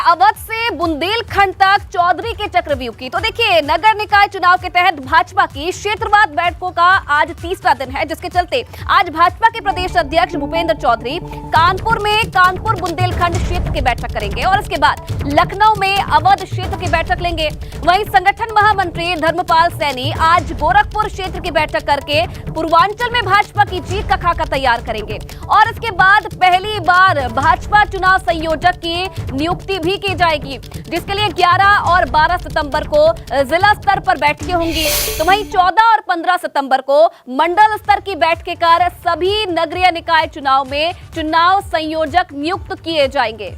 अवध से बुंदेलखंड तक चौधरी के चक्रव्यूह की। तो देखिए, नगर निकाय चुनाव के तहत भाजपा की क्षेत्रवार बैठकों का आज तीसरा दिन है, जिसके चलते आज भाजपा के प्रदेश अध्यक्ष भूपेंद्र चौधरी कानपुर में कानपुर बुंदेलखंड क्षेत्र की बैठक करेंगे और इसके बाद लखनऊ में अवध क्षेत्र की बैठक लेंगे। वहीं संगठन महामंत्री धर्मपाल सैनी आज गोरखपुर क्षेत्र की बैठक करके पूर्वांचल में भाजपा की जीत का खाका तैयार करेंगे और इसके बाद पहली बार भाजपा चुनाव संयोजक की नियुक्ति भी की जाएगी, जिसके लिए 11 और 12 सितंबर को जिला स्तर पर बैठकें होंगी। तो वहीं 14 और 15 सितंबर को मंडल स्तर की बैठकें कर सभी नगरीय निकाय चुनाव में चुनाव संयोजक नियुक्त किए जाएंगे।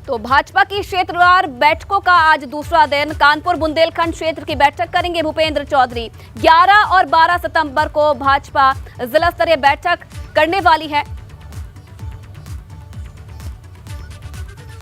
तो भाजपा की क्षेत्रवार बैठकों का आज दूसरा दिन, कानपुर बुंदेलखंड क्षेत्र की बैठक करेंगे भूपेंद्र चौधरी। 11 और 12 सितंबर को भाजपा जिला स्तरीय बैठक करने वाली है।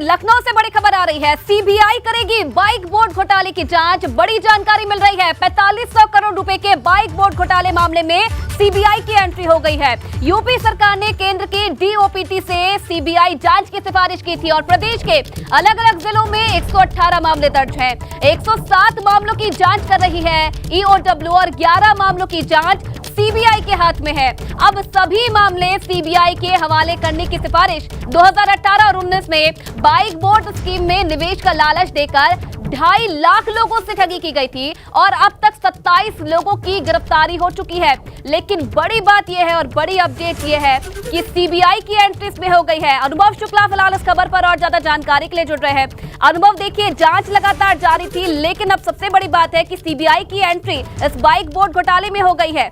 लखनऊ से बड़ी खबर आ रही है, सीबीआई करेगी बाइक बोर्ड घोटाले की जांच। बड़ी जानकारी मिल रही है, 4500 करोड़ रुपए के बाइक बोर्ड घोटाले मामले में सीबीआई की एंट्री हो गई है। यूपी सरकार ने केंद्र की डीओपीटी से सीबीआई जांच की सिफारिश की थी और प्रदेश के अलग अलग जिलों में 118 मामले दर्ज हैं। 107 मामलों की जांच कर रही है ईओडब्ल्यू और 11 मामलों की जांच सीबीआई के हाथ में है। अब सभी मामले सीबीआई के हवाले करने की सिफारिश 2018 और 19 में बाइक बोर्ड स्कीम में निवेश का लालच देकर 2.5 लाख लोगों से ठगी की गई थी और अब तक 27 लोगों की गिरफ्तारी हो चुकी है। लेकिन बड़ी बात यह है और बड़ी अपडेट यह है कि सीबीआई की एंट्री इसमें हो गई है। अनुभव शुक्ला फिलहाल इस खबर पर और ज्यादा जानकारी के लिए जुड़ रहे हैं। अनुभव, देखिए, जांच लगातार जारी थी, लेकिन अब सबसे बड़ी बात है कि सीबीआई की एंट्री इस बाइक बोर्ड घोटाले में हो गई है।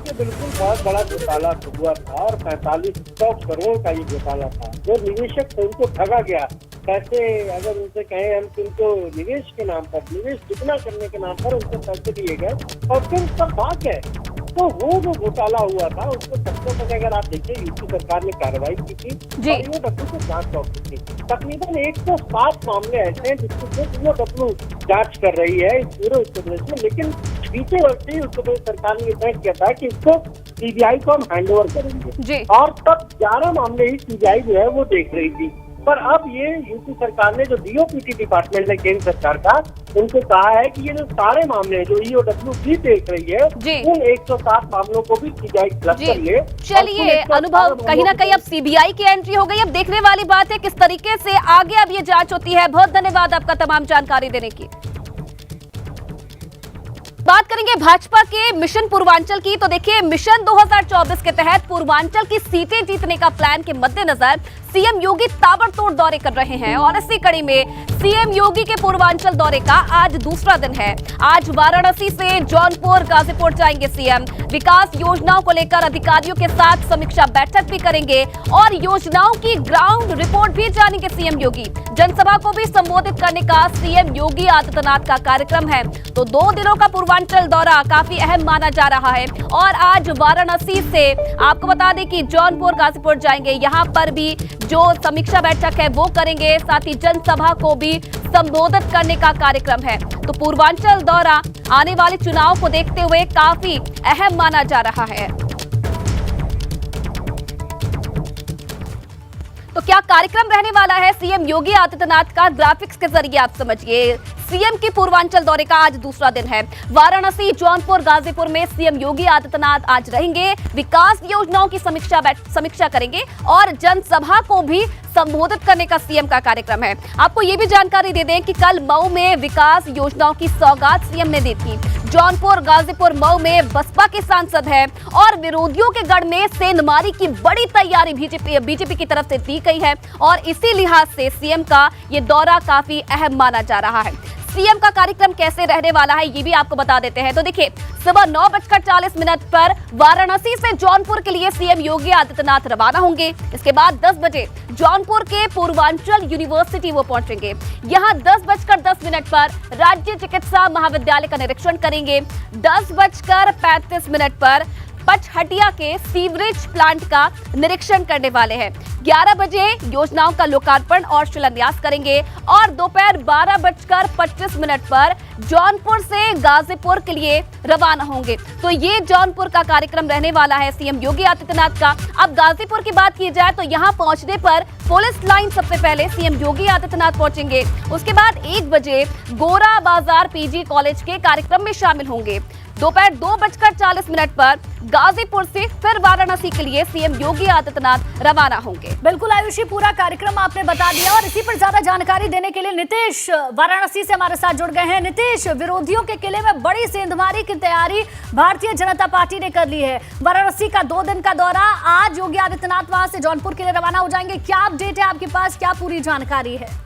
बिल्कुल बहुत बड़ा घोटाला हुआ था और 4500 करोड़ का ये घोटाला था। जो निवेशक थे उनको ठगा गया। पैसे अगर उनसे कहें हम तुमको निवेश के नाम पर, निवेश दुगना करने के नाम पर उनको पैसे दिए गए और फिर उसका भाग गए। तो वो जो घोटाला हुआ था उसको सबसे पहले अगर आप देखिए यूपी सरकार ने कार्रवाई की थी और ईओडब्ल्यू को जांच सौंपी थी। तकरीबन 107 मामले ऐसे हैं जिसको सिर्फ ईओडब्ल्यू जांच कर रही है इस पूरे उत्तर प्रदेश में। लेकिन बीते वर्ष ही उत्तर प्रदेश सरकार ने तय किया था कि इसको सीबीआई को हम हैंडओवर करेंगे और तब 11 मामले ही सीबीआई जो है वो देख रही थी। पर अब ये यूपी सरकार ने जो डीओपीटी डिपार्टमेंट है केंद्र सरकार का, उनको कहा है कि ये जो सारे मामले हैं जो ईओडब्ल्यू भी देख रही है उन 107 मामलों को भी सीबीआई क्लस्टर कर ले। चलिए अनुभव, कहीं ना कहीं अब सीबीआई की एंट्री हो गई। अब देखने वाली बात है किस तरीके से आगे अब ये जांच होती है। बहुत धन्यवाद आपका तमाम जानकारी देने की। बात करेंगे भाजपा के मिशन पूर्वांचल की। तो देखिए, मिशन 2024 के तहत पूर्वांचल की सीटें जीतने का प्लान के मद्देनजर सीएम योगी ताबड़तोड़ दौरे कर रहे हैं और इसी कड़ी में सीएम योगी के पूर्वांचल दौरे का आज दूसरा दिन है। आज वाराणसी से जौनपुर, गाजीपुर जाएंगे सीएम। विकास योजनाओं को लेकर अधिकारियों के साथ समीक्षा बैठक भी करेंगे और योजनाओं की ग्राउंड रिपोर्ट भी जानेंगे सीएम योगी। जनसभा को भी संबोधित करने का सीएम योगी आदित्यनाथ का कार्यक्रम है। तो 2 दिनों का पूर्वांचल दौरा काफी अहम माना जा रहा है और आज वाराणसी से आपको बता दें कि जौनपुर, गाजीपुर जाएंगे। यहाँ पर भी जो समीक्षा बैठक है वो करेंगे, साथ ही जनसभा को भी संबोधित करने का कार्यक्रम है। तो पूर्वांचल दौरा आने वाले चुनाव को देखते हुए काफी अहम माना जा रहा है। तो क्या कार्यक्रम रहने वाला है सीएम योगी आदित्यनाथ का, ग्राफिक्स के जरिए आप समझिए। सीएम के पूर्वांचल दौरे का आज दूसरा दिन है। वाराणसी, जौनपुर, गाजीपुर में सीएम योगी आदित्यनाथ आज रहेंगे। विकास योजनाओं की समीक्षा करेंगे और जनसभा को भी संबोधित करने का सीएम का कार्यक्रम है। आपको ये भी जानकारी दे दें कि कल मऊ में विकास योजनाओं की सौगात सीएम ने दी थी। जौनपुर, गाजीपुर, मऊ में बसपा के सांसद हैं और विरोधियों के गढ़ में सेंधमारी की बड़ी तैयारी बीजेपी की तरफ से दी गई है और इसी लिहाज से सीएम का ये दौरा काफी अहम माना जा रहा है। सीएम का कार्यक्रम कैसे रहने वाला है ये भी आपको बता देते हैं। तो देखिए, सुबह 9:40 पर वाराणसी से जौनपुर के लिए सीएम योगी आदित्यनाथ रवाना होंगे। इसके बाद 10 बजे जौनपुर के पूर्वांचल यूनिवर्सिटी वो पहुंचेंगे। यहां 10:10 पर राज्य चिकित्सा महाविद्यालय का निरीक्षण करेंगे। 10:35 पर पचहटिया के सीवरेज प्लांट का निरीक्षण करने वाले हैं। 11 बजे योजनाओं का लोकार्पण और शिलान्यास करेंगे और दोपहर 12:25 पर जौनपुर से गाजीपुर के लिए रवाना होंगे। तो ये जौनपुर का कार्यक्रम रहने वाला है सीएम योगी आदित्यनाथ का। अब गाजीपुर की बात की जाए तो यहां पहुंचने पर पुलिस लाइन सबसे पहले सीएम योगी आदित्यनाथ पहुंचेंगे। उसके बाद 1 बजे गोरा बाजार पीजी कॉलेज के कार्यक्रम में शामिल होंगे। दोपहर 2:40 पर गाजीपुर से फिर वाराणसी के लिए सीएम योगी आदित्यनाथ रवाना होंगे। बिल्कुल आयुषी, पूरा कार्यक्रम आपने बता दिया और इसी पर ज्यादा जानकारी देने के लिए नितेश वाराणसी से हमारे साथ जुड़ गए हैं। नितेश, विरोधियों के किले में बड़ी सेंधमारी की तैयारी भारतीय जनता पार्टी ने कर ली है। वाराणसी का 2 दिन का दौरा, आज योगी आदित्यनाथ वहां से जौनपुर के लिए रवाना हो जाएंगे। क्या अपडेट है आपके पास, क्या पूरी जानकारी है?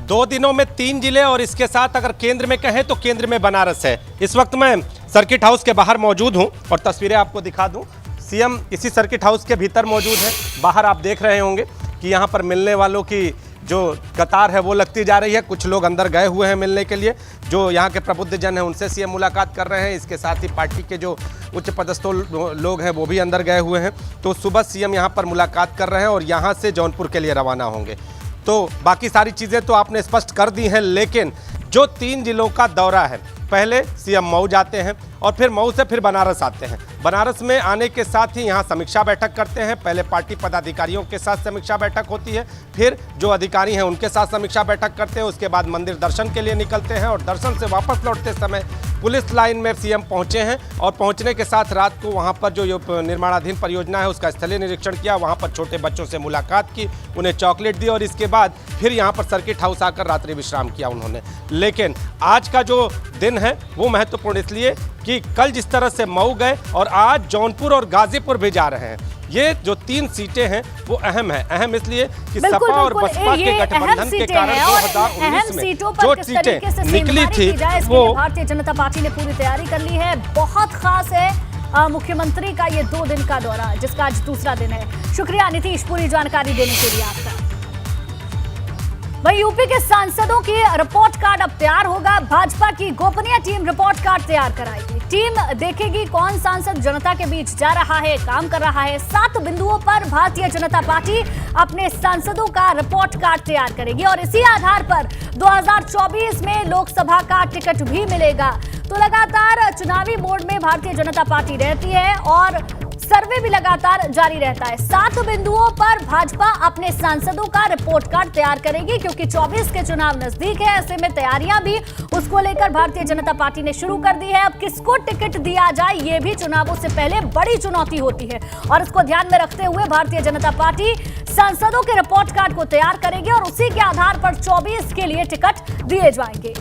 2 दिनों में 3 जिले और इसके साथ अगर केंद्र में कहें तो केंद्र में बनारस है। इस वक्त मैं सर्किट हाउस के बाहर मौजूद हूं और तस्वीरें आपको दिखा दूं। सीएम इसी सर्किट हाउस के भीतर मौजूद है। बाहर आप देख रहे होंगे कि यहां पर मिलने वालों की जो कतार है वो लगती जा रही है। कुछ लोग अंदर गए हुए हैं मिलने के लिए, जो यहाँ के प्रबुद्ध जन हैं उनसे सीएम मुलाकात कर रहे हैं। इसके साथ ही पार्टी के जो उच्च पदस्थ लोग हैं वो भी अंदर गए हुए हैं। तो सुबह सीएम यहाँ पर मुलाकात कर रहे हैं और यहाँ से जौनपुर के लिए रवाना होंगे। तो बाकी सारी चीज़ें तो आपने स्पष्ट कर दी हैं, लेकिन जो 3 जिलों का दौरा है, पहले सीएम मऊ जाते हैं और फिर मऊ से फिर बनारस आते हैं। बनारस में आने के साथ ही यहाँ समीक्षा बैठक करते हैं। पहले पार्टी पदाधिकारियों के साथ समीक्षा बैठक होती है, फिर जो अधिकारी हैं उनके साथ समीक्षा बैठक करते हैं। उसके बाद मंदिर दर्शन के लिए निकलते हैं और दर्शन से वापस लौटते समय पुलिस लाइन में सीएम पहुंचे हैं और पहुंचने के साथ रात को वहां पर जो निर्माणाधीन परियोजना है उसका स्थलीय निरीक्षण किया। वहां पर छोटे बच्चों से मुलाकात की, उन्हें चॉकलेट दी और इसके बाद फिर यहां पर सर्किट हाउस आकर रात्रि विश्राम किया उन्होंने। लेकिन आज का जो दिन है वो महत्वपूर्ण इसलिए कि कल जिस तरह से मऊ गए और आज जौनपुर और गाजीपुर भी जा रहे हैं। ये जो 3 सीटें हैं वो अहम है। अहम इसलिए कि सपा और बसपा के गठबंधन के कारण 2019 में जो सीटें निकली थी वो भारतीय जनता पार्टी ने पूरी तैयारी कर ली है। बहुत खास है मुख्यमंत्री का ये 2 दिन का दौरा, जिसका आज दूसरा दिन है। शुक्रिया नीतीश पूरी जानकारी देने के लिए आपका। वहीं यूपी के सांसदों की रिपोर्ट कार्ड अब तैयार होगा। भाजपा की गोपनीय टीम रिपोर्ट कार्ड तैयार कराएगी। टीम देखेगी कौन सांसद जनता के बीच जा रहा है, काम कर रहा है। 7 बिंदुओं पर भारतीय जनता पार्टी अपने सांसदों का रिपोर्ट कार्ड तैयार करेगी और इसी आधार पर 2024 में लोकसभा का टिकट भी मिलेगा। तो लगातार चुनावी मोड में भारतीय जनता पार्टी रहती है और सर्वे भी लगातार जारी रहता है। 7 बिंदुओं पर भाजपा अपने सांसदों का रिपोर्ट कार्ड तैयार करेगी, क्योंकि 24 के चुनाव नजदीक है। ऐसे में तैयारियां भी उसको लेकर भारतीय जनता पार्टी ने शुरू कर दी है। अब किसको टिकट दिया जाए ये भी चुनावों से पहले बड़ी चुनौती होती है और इसको ध्यान में रखते हुए भारतीय जनता पार्टी सांसदों के रिपोर्ट कार्ड को तैयार करेगी और उसी के आधार पर 24 के लिए टिकट दिए जाएंगे।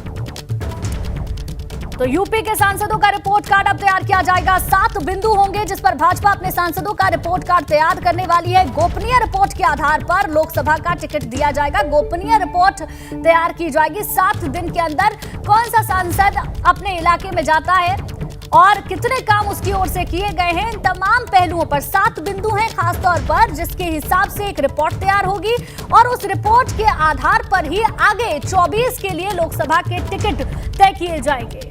तो यूपी के सांसदों का रिपोर्ट कार्ड अब तैयार किया जाएगा। 7 बिंदु होंगे जिस पर भाजपा अपने सांसदों का रिपोर्ट कार्ड तैयार करने वाली है। गोपनीय रिपोर्ट के आधार पर लोकसभा का टिकट दिया जाएगा। गोपनीय रिपोर्ट तैयार की जाएगी। 7 दिन के अंदर कौन सा सांसद अपने इलाके में जाता है और कितने काम उसकी ओर से किए गए हैं, इन तमाम पहलुओं पर 7 बिंदु हैं खासतौर पर, जिसके हिसाब से एक रिपोर्ट तैयार होगी और उस रिपोर्ट के आधार पर ही आगे 24 के लिए लोकसभा के टिकट तय किए जाएंगे।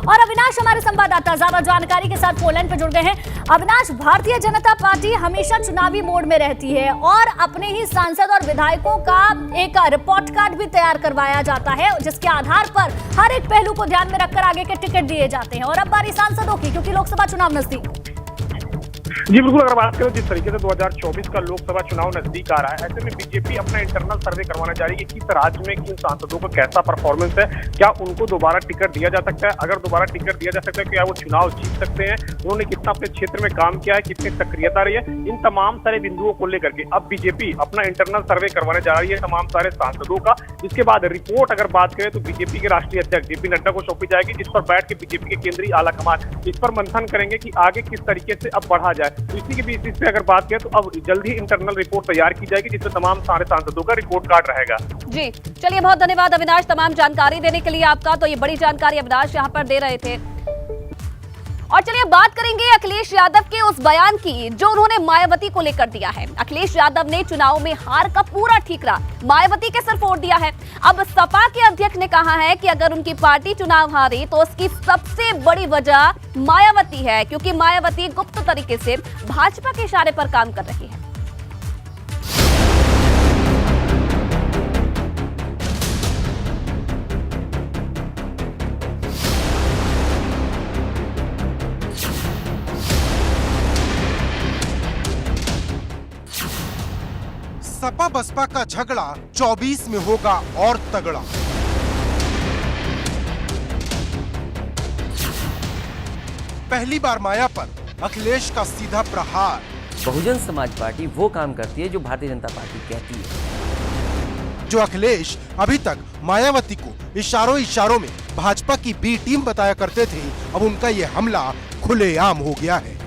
और अविनाश हमारे संवाददाता ज्यादा जानकारी के साथ फोन लाइन पर जुड़ गए हैं। अविनाश, भारतीय जनता पार्टी हमेशा चुनावी मोड में रहती है और अपने ही सांसद और विधायकों का एक रिपोर्ट कार्ड भी तैयार करवाया जाता है, जिसके आधार पर हर एक पहलू को ध्यान में रखकर आगे के टिकट दिए जाते हैं। और अब बारी सांसदों की, क्योंकि लोकसभा चुनाव नजदीक। जी बिल्कुल, अगर बात करें जिस तरीके से 2024 का लोकसभा चुनाव नजदीक आ रहा है, ऐसे में बीजेपी अपना इंटरनल सर्वे करवाना चाह रही है कि किस राज्य में किन सांसदों का कैसा परफॉर्मेंस है, क्या उनको दोबारा टिकट दिया जा सकता है। अगर दोबारा टिकट दिया जा सकता है, क्या वो चुनाव जीत सकते हैं, उन्होंने कितना अपने क्षेत्र में काम किया है, कितनी सक्रियता रही है, इन तमाम सारे बिंदुओं को लेकर के अब बीजेपी अपना इंटरनल सर्वे करवाने जा रही है तमाम सारे सांसदों का। इसके बाद रिपोर्ट अगर बात करें तो बीजेपी के राष्ट्रीय अध्यक्ष जेपी नड्डा को सौंपी जाएगी, जिस पर बैठ के बीजेपी के केंद्रीय आला कमान इस पर मंथन करेंगे कि आगे किस तरीके से अब बढ़ा जाए। तो इसी के बीच पे अगर बात करें तो अब जल्द ही इंटरनल रिपोर्ट तैयार की जाएगी, जिसमें तमाम सारे सांसदों का रिपोर्ट कार्ड रहेगा। जी चलिए, बहुत धन्यवाद अविनाश तमाम जानकारी देने के लिए आपका। तो ये बड़ी जानकारी अविनाश यहाँ पर दे रहे थे। और चलिए बात करेंगे अखिलेश यादव के उस बयान की जो उन्होंने मायावती को लेकर दिया है। अखिलेश यादव ने चुनाव में हार का पूरा ठीकरा मायावती के सिर फोड़ दिया है। अब सपा के अध्यक्ष ने कहा है कि अगर उनकी पार्टी चुनाव हारी तो उसकी सबसे बड़ी वजह मायावती है, क्योंकि मायावती गुप्त तरीके से भाजपा के इशारे पर काम कर रही है। सपा बसपा का झगड़ा 24 में होगा और तगड़ा। पहली बार माया पर अखिलेश का सीधा प्रहार। बहुजन समाज पार्टी वो काम करती है जो भारतीय जनता पार्टी कहती है। जो अखिलेश अभी तक मायावती को इशारों इशारों में भाजपा की बी टीम बताया करते थे, अब उनका ये हमला खुलेआम हो गया है।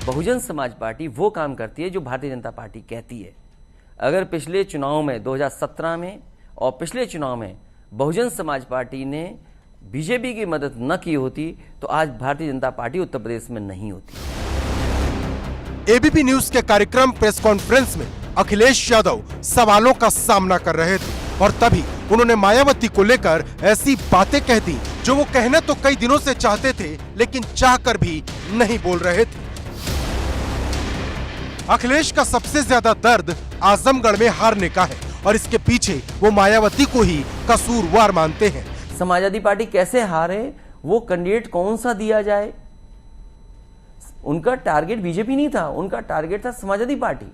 बहुजन समाज पार्टी वो काम करती है जो भारतीय जनता पार्टी कहती है। अगर पिछले चुनाव में 2017 में और पिछले चुनाव में बहुजन समाज पार्टी ने बीजेपी की मदद न की होती तो आज भारतीय जनता पार्टी उत्तर प्रदेश में नहीं होती। एबीपी न्यूज के कार्यक्रम प्रेस कॉन्फ्रेंस में अखिलेश यादव सवालों का सामना कर रहे थे और तभी उन्होंने मायावती को लेकर ऐसी बातें कह दी जो वो कहना तो कई दिनों से चाहते थे, लेकिन चाहकर भी नहीं बोल रहे थे। अखिलेश का सबसे ज्यादा दर्द आजमगढ़ में हारने का है और इसके पीछे वो मायावती को ही कसूरवार मानते हैं। समाजवादी पार्टी कैसे हारे, वो कैंडिडेट कौन सा दिया जाए, उनका टारगेट बीजेपी नहीं था, उनका टारगेट था समाजवादी पार्टी।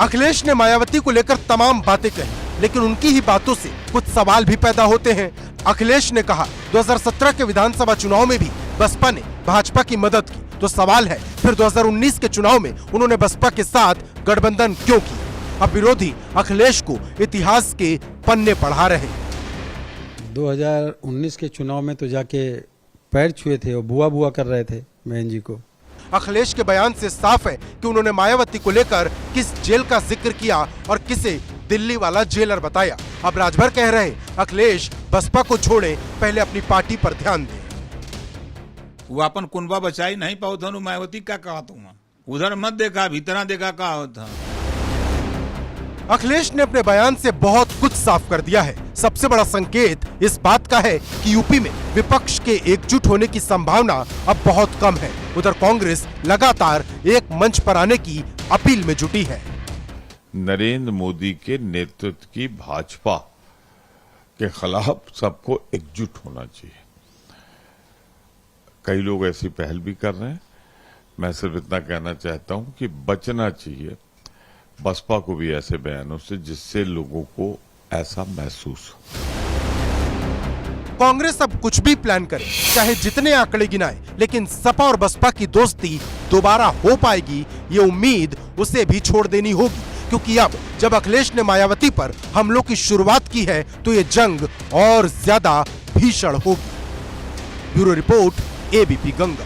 अखिलेश ने मायावती को लेकर तमाम बातें कही, लेकिन उनकी ही बातों से कुछ सवाल भी पैदा होते हैं। अखिलेश ने कहा 2017 के विधानसभा चुनाव में भी बसपा ने भाजपा की मदद की, तो सवाल है फिर 2019 के चुनाव में उन्होंने बसपा के साथ गठबंधन क्यों की? अब विरोधी अखिलेश को इतिहास के पन्ने पढ़ा रहे हैं। 2019 के चुनाव में तो जाके पैर छुए थे और बुआ बुआ कर रहे थे बहन जी को। अखिलेश के बयान से साफ है कि उन्होंने मायावती को लेकर किस जेल का जिक्र किया और किसे दिल्ली वाला जेलर बताया। अब राजभर कह रहे अखिलेश बसपा को छोड़े, पहले अपनी पार्टी पर ध्यान दें। वो अपन कुनबा बचाई नहीं पाओ था मायावती क्या कहा तुम उधर मत देखा भीतरा देखा क्या होता। अखिलेश ने अपने बयान से बहुत कुछ साफ कर दिया है। सबसे बड़ा संकेत इस बात का है कि यूपी में विपक्ष के एकजुट होने की संभावना अब बहुत कम है। उधर कांग्रेस लगातार एक मंच पर आने की अपील में जुटी है। नरेंद्र मोदी के नेतृत्व की भाजपा के खिलाफ सबको एकजुट होना चाहिए। कई लोग ऐसी पहल भी कर रहे हैं। मैं सिर्फ इतना कहना चाहता हूं कि बचना चाहिए बसपा को भी ऐसे बयानों से जिससे लोगों को ऐसा महसूस हो। कांग्रेस अब कुछ भी प्लान करे, चाहे जितने आंकड़े गिनाए, लेकिन सपा और बसपा की दोस्ती दोबारा हो पाएगी ये उम्मीद उसे भी छोड़ देनी होगी, क्योंकि अब जब अखिलेश ने मायावती पर हमलों की शुरुआत की है तो ये जंग और ज्यादा भीषण होगी। Bureau report, ABP Ganga.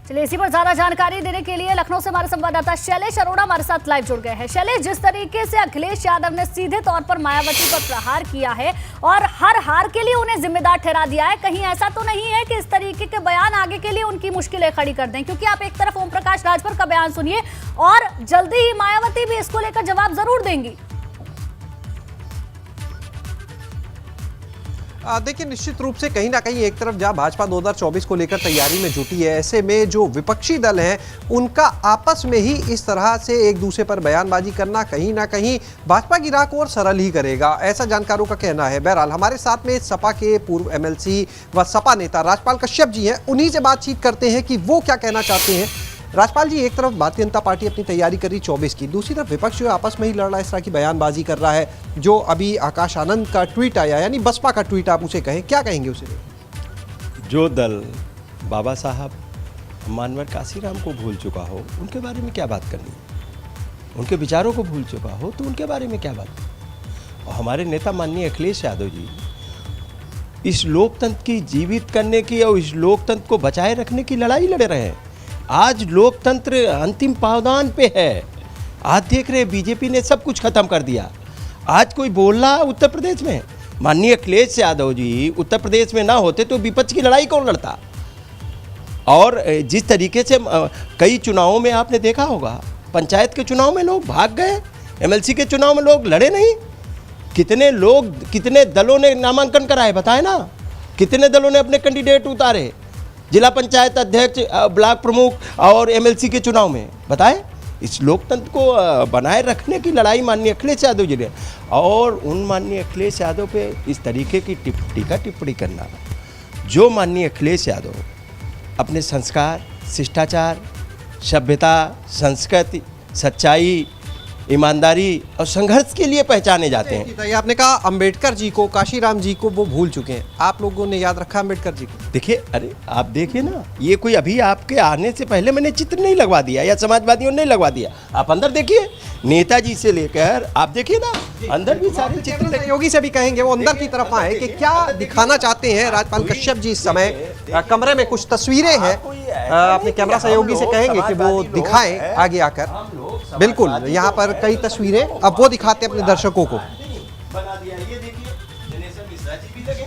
चलिए इसी पर ज्यादा जानकारी देने के लिए लखनऊ से हमारे संवाददाता शैलेश अरोड़ा हमारे साथ लाइव जुड़ गए हैं। शैलेश, जिस तरीके से अखिलेश यादव ने सीधे तौर पर मायावती पर प्रहार किया है और हर हार के लिए उन्हें जिम्मेदार ठहरा दिया है, कहीं ऐसा तो नहीं है कि इस तरीके के बयान आगे के लिए उनकी मुश्किलें खड़ी कर दें? क्योंकि आप एक तरफ ओम प्रकाश राजभर का बयान सुनिए और जल्दी ही मायावती भी इसको लेकर जवाब जरूर देंगी। देखिए, निश्चित रूप से कहीं ना कहीं एक तरफ जहां भाजपा 2024 को लेकर तैयारी में जुटी है, ऐसे में जो विपक्षी दल हैं उनका आपस में ही इस तरह से एक दूसरे पर बयानबाजी करना कहीं ना कहीं भाजपा की राह को और सरल ही करेगा, ऐसा जानकारों का कहना है। बहरहाल हमारे साथ में सपा के पूर्व एमएलसी व सपा नेता राजपाल कश्यप जी हैं, उन्हीं से बातचीत करते हैं कि वो क्या कहना चाहते हैं। राजपाल जी, एक तरफ भारतीय जनता पार्टी अपनी तैयारी कर रही 24 की, दूसरी तरफ विपक्ष जो आपस में ही लड़ रहा है, इस तरह की बयानबाजी कर रहा है। जो अभी आकाश आनंद का ट्वीट आया, यानी बसपा का ट्वीट, आप उसे कहें, क्या कहेंगे उसे? जो दल बाबा साहब मानवर काशीराम को भूल चुका हो उनके बारे में क्या बात करनी, उनके विचारों को भूल चुका हो तो उनके बारे में क्या बात। और हमारे नेता माननीय अखिलेश यादव जी इस लोकतंत्र की जीवित करने की और इस लोकतंत्र को बचाए रखने की लड़ाई लड़ रहे हैं। आज लोकतंत्र अंतिम पावदान पे है। आज देख रहे बीजेपी ने सब कुछ खत्म कर दिया। आज कोई बोल रहा है उत्तर प्रदेश में? माननीय अखिलेश यादव जी उत्तर प्रदेश में ना होते तो विपक्ष की लड़ाई कौन लड़ता? और जिस तरीके से कई चुनावों में आपने देखा होगा, पंचायत के चुनाव में लोग भाग गए, एमएलसी के चुनाव में लोग लड़े नहीं। कितने लोग, कितने दलों ने नामांकन कराए बताए ना? कितने दलों ने अपने कैंडिडेट उतारे? जिला पंचायत अध्यक्ष, ब्लॉक प्रमुख और एमएलसी के चुनाव में बताए। इस लोकतंत्र को बनाए रखने की लड़ाई माननीय अखिलेश यादव जी ने, और उन माननीय अखिलेश यादव पे इस तरीके की टिप्पणी करना, जो माननीय अखिलेश यादव अपने संस्कार, शिष्टाचार, सभ्यता, संस्कृति, सच्चाई, ईमानदारी और संघर्ष के लिए पहचाने जाते हैं। आपने कहा अंबेडकर जी को, काशीराम जी को वो भूल चुके हैं, आप लोगों ने याद रखा अंबेडकर जी को? देखिए, अरे आप देखिए ना, ये कोई अभी आपके आने से पहले मैंने चित्र नहीं लगवा दिया या समाजवादियों ने नहीं लगवा दिया। आप अंदर देखिए, नेताजी से लेकर आप देखिए ना, अंदर भी सारे चित्र। सहयोगी से भी कहेंगे वो अंदर की तरफ आए कि क्या दिखाना चाहते हैं राजपाल कश्यप जी इस समय। कमरे में कुछ तस्वीरें हैं, अपने कैमरा सहयोगी से कहेंगे कि वो दिखाएं आगे आकर। बिल्कुल, यहाँ पर कई तस्वीरें अब वो दिखाते हैं अपने दर्शकों को। बना दिया, ये देखिए, दिनेश मिश्रा जी भी लगे,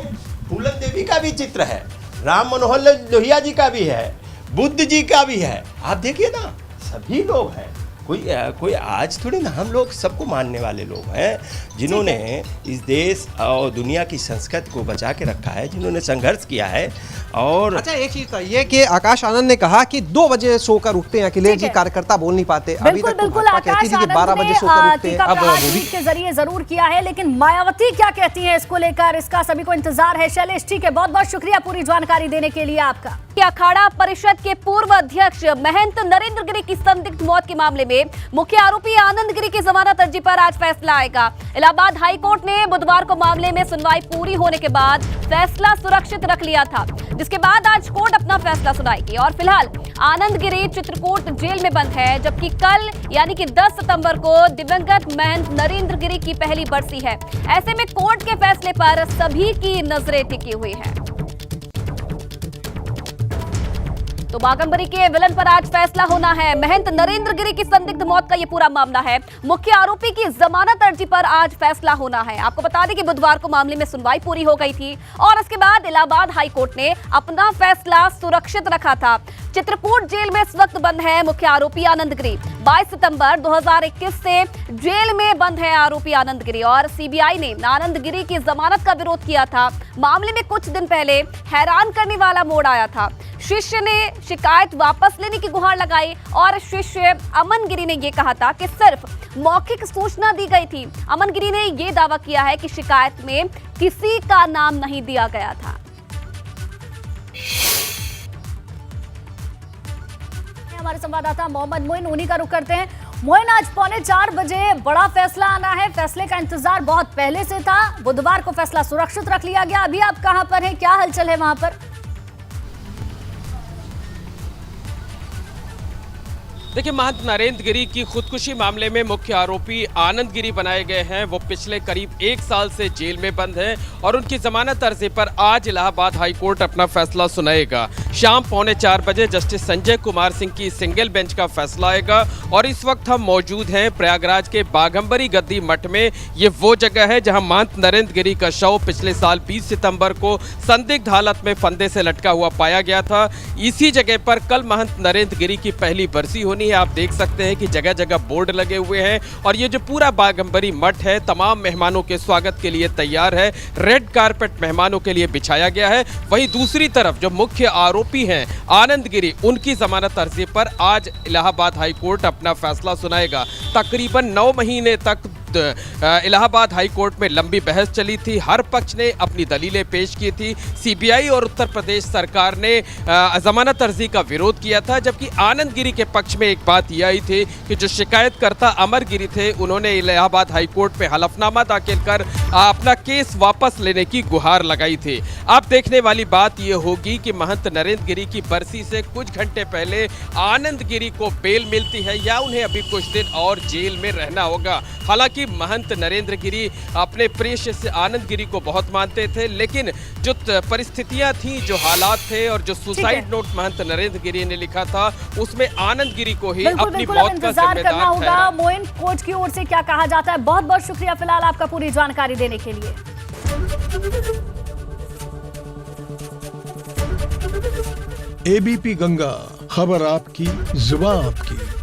फूलन देवी का भी चित्र है, राम मनोहर लोहिया जी का भी है, बुद्ध जी का भी है। आप देखिए ना, सभी लोग हैं। कोई आज थोड़ी ना, हम लोग सबको मानने वाले लोग हैं, जिन्होंने इस देश और दुनिया की संस्कृति को बचा के रखा है, जिन्होंने संघर्ष किया है। और अच्छा, एक चीज था ये कि आकाश आनंद ने कहा कि 2 बजे सोकर उठते हैं अखिलेश जी, कार्यकर्ता बोल नहीं पाते। अभी तक तो भाजपा कहती थी कि 12 बजे सोकर उठते हैं, अब वो भी के जरिए जरूर किया है, लेकिन मायावती क्या कहती है इसको लेकर, इसका सभी को इंतजार है। शैलेश, ठीक है, बहुत बहुत शुक्रिया पूरी जानकारी देने के लिए आपका। अखाड़ा परिषद के पूर्व अध्यक्ष महंत नरेंद्र गिरी की संदिग्ध मौत के मामले में मुख्य आरोपी आनंद गिरी की जमानत अर्जी पर आज फैसला आएगा। इलाहाबाद हाई कोर्ट ने बुधवार को मामले में सुनवाई पूरी होने के बाद फैसला सुरक्षित रख लिया था, जिसके बाद आज कोर्ट अपना फैसला सुनाएगी। और फिलहाल आनंद गिरी चित्रकूट जेल में बंद है, जबकि कल यानी कि 10 सितंबर को दिवंगत महंत नरेंद्र गिरी की पहली बरसी है। ऐसे में कोर्ट के फैसले पर सभी की नजरें टिकी हुई है। तो बागंबरी के विलन पर आज फैसला होना है। महंत नरेंद्र गिरी की संदिग्ध मौत का यह पूरा मामला है। मुख्य आरोपी की जमानत अर्जी पर आज फैसला होना है। आपको बता दें कि बुधवार को मामले में सुनवाई पूरी हो गई थी और उसके बाद इलाहाबाद हाई कोर्ट ने अपना फैसला सुरक्षित रखा था। चित्रकूट जेल में इस वक्त बंद है मुख्य आरोपी आनंद गिरी। 22 सितंबर 2021 से जेल में बंद है आरोपी आनंद गिरी और सीबीआई ने आनंद गिरी की जमानत का विरोध किया था। मामले में कुछ दिन पहले हैरान करने वाला मोड़ आया था। शिष्य ने शिकायत वापस लेने की गुहार लगाई और शिष्य अमन गिरी ने यह कहा था कि सिर्फ मौखिक सूचना दी गई थी। अमन गिरी ने यह दावा किया है कि शिकायत में किसी का नाम नहीं दिया गया था। हमारे संवाददाता मोहम्मद मोइन, उन्हीं का रुख करते हैं। मोइन, आज 3:45 बजे बड़ा फैसला आना है। फैसले का इंतजार बहुत पहले से था। बुधवार को फैसला सुरक्षित रख लिया गया। अभी आप कहां पर हैं, क्या हलचल है वहां पर? देखिए, महंत नरेंद्र गिरी की खुदकुशी मामले में मुख्य आरोपी आनंद गिरी बनाए गए हैं। वो पिछले करीब 1 साल से जेल में बंद हैं और उनकी जमानत अर्जी पर आज इलाहाबाद हाई कोर्ट अपना फैसला सुनाएगा। शाम 3:45 बजे जस्टिस संजय कुमार सिंह की सिंगल बेंच का फैसला आएगा और इस वक्त हम मौजूद हैं प्रयागराज के बागंबरी गद्दी मठ में। ये वो जगह है जहां महंत नरेंद्र गिरी का शव पिछले साल 20 सितंबर को संदिग्ध हालत में फंदे से लटका हुआ पाया गया था। इसी जगह पर कल महंत नरेंद्र गिरी की पहली बरसी होनी है। आप देख सकते हैं कि जगह जगह बोर्ड लगे हुए हैं और ये जो पूरा बागंबरी मठ है तमाम मेहमानों के स्वागत के लिए तैयार है। रेड कारपेट मेहमानों के लिए बिछाया गया है। वहीं दूसरी तरफ जो मुख्य आरोपी हैं आनंद गिरी, उनकी जमानत अर्जी पर आज इलाहाबाद हाई कोर्ट अपना फैसला सुनाएगा। तकरीबन 9 महीने तक इलाहाबाद हाई कोर्ट में लंबी बहस चली थी। हर पक्ष ने अपनी दलीलें पेश की थी। सीबीआई और उत्तर प्रदेश सरकार ने जमानत अर्जी का विरोध किया था, जबकि आनंद गिरी के पक्ष में एक बात यह आई थी कि जो शिकायतकर्ता अमर गिरी थे उन्होंने इलाहाबाद हाई कोर्ट में हलफनामा दाखिल कर अपना केस वापस लेने की गुहार लगाई थी। अब देखने वाली बात यह होगी कि महंत नरेंद्र गिरी की बरसी से कुछ घंटे पहले आनंद गिरी को बेल मिलती है या उन्हें अभी कुछ दिन और जेल में रहना होगा। हालांकि महंत नरेंद्र गिरी अपने प्रिय शिष्य आनंद गिरी को बहुत मानते थे, लेकिन जो परिस्थितियां थी, जो हालात थे और जो सुसाइड नोट महंत नरेंद्र गिरी ने लिखा था, उसमें आनंद गिरी को ही अपनी मौत का इंतजार करना जिम्मेदार होगा। ठहरा। मोइन कोच की ओर से क्या कहा जाता है। बहुत बहुत शुक्रिया फिलहाल आपका पूरी जानकारी देने के लिए। एबीपी गंगा, खबर आपकी, जुबान आपकी।